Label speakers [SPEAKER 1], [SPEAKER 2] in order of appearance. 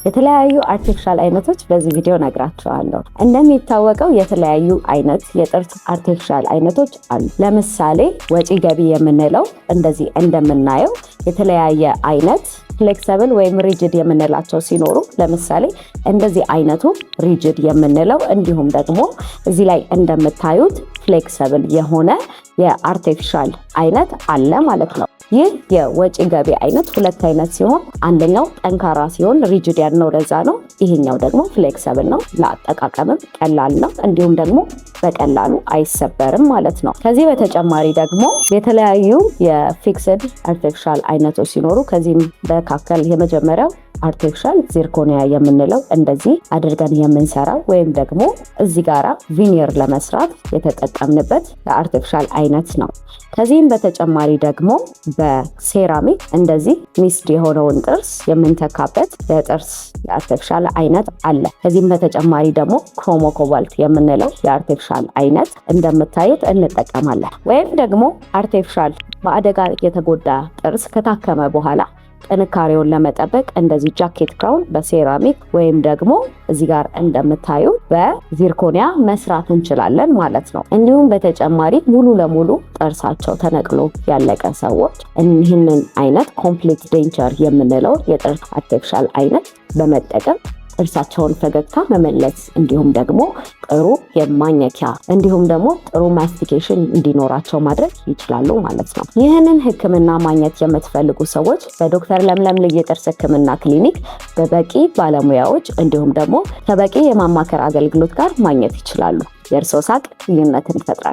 [SPEAKER 1] የተለያዩ አርቲፊሻል አይነቶች በዚህ ቪዲዮ ነግራችኋለሁ። እንደሚታወቀው የተለያዩ አይነት የጥርስ አርቲፊሻል አይነቶች አሉ። ለምሳሌ ወጪ ገቢ የምንለው እንደዚህ እንደምናየው የተለያየ አይነት ፍሌክሲብል ወይም ሪጅድ የምንላቸው ሲኖሩ ለምሳሌ እንደዚህ አይነቱ ሪጅድ የምንለው እንዲሁም ደግሞ እዚህ ላይ እንደምታዩት ፍሌክሲብል የሆነ የአርቲፊሻል አይነት አለ ማለት ነው። ይህ የወጪ ገቢ አይነት ሁለት አይነት ሲሆን አንደኛው ጠንካራ ሲሆን ሪጅድ ያልነው ለዛ ነው። ይሄኛው ደግሞ ፍሌክሲብል ነው፣ ለአጠቃቀምም ቀላል ነው፣ እንዲሁም ደግሞ በቀላሉ አይሰበርም ማለት ነው። ከዚህ በተጨማሪ ደግሞ የተለያዩ የፊክስድ አርቲፊሻል አይነቶች ሲኖሩ ከዚህም መካከል የመጀመሪያው አርቲፊሻል ዚርኮኒያ የምንለው እንደዚህ አድርገን የምንሰራው ወይም ደግሞ እዚህ ጋራ ቪኒር ለመስራት የተጠቀምንበት የአርቲፊሻል አይነት ነው። ከዚህም በተጨማሪ ደግሞ በሴራሚክ እንደዚህ ሚስድ የሆነውን ጥርስ የምንተካበት የጥርስ የአርቲፊሻል አይነት አለ። ከዚህም በተጨማሪ ደግሞ ክሮሞ ኮባልት የምንለው የአርቲፊሻል አይነት እንደምታዩት እንጠቀማለን። ወይም ደግሞ አርቲፊሻል በአደጋ የተጎዳ ጥርስ ከታከመ በኋላ ጥንካሬውን ለመጠበቅ እንደዚህ ጃኬት ክራውን በሴራሚክ ወይም ደግሞ እዚህ ጋር እንደምታዩ በዚርኮኒያ መስራት እንችላለን ማለት ነው። እንዲሁም በተጨማሪ ሙሉ ለሙሉ ጥርሳቸው ተነቅሎ ያለቀ ሰዎች ይህንን አይነት ኮምፕሊት ዴንቸር የምንለው የጥርስ አርቲፊሻል አይነት በመጠቀም ጥርሳቸውን ፈገግታ መመለስ እንዲሁም ደግሞ ጥሩ የማኘኪያ እንዲሁም ደግሞ ጥሩ ማስቲኬሽን እንዲኖራቸው ማድረግ ይችላሉ ማለት ነው። ይህንን ሕክምና ማግኘት የምትፈልጉ ሰዎች በዶክተር ለምለም ልዩ የጥርስ ሕክምና ክሊኒክ በበቂ ባለሙያዎች እንዲሁም ደግሞ ከበቂ የማማከር አገልግሎት ጋር ማግኘት ይችላሉ። የእርስዎ ሳቅ ልዩነትን ይፈጥራል።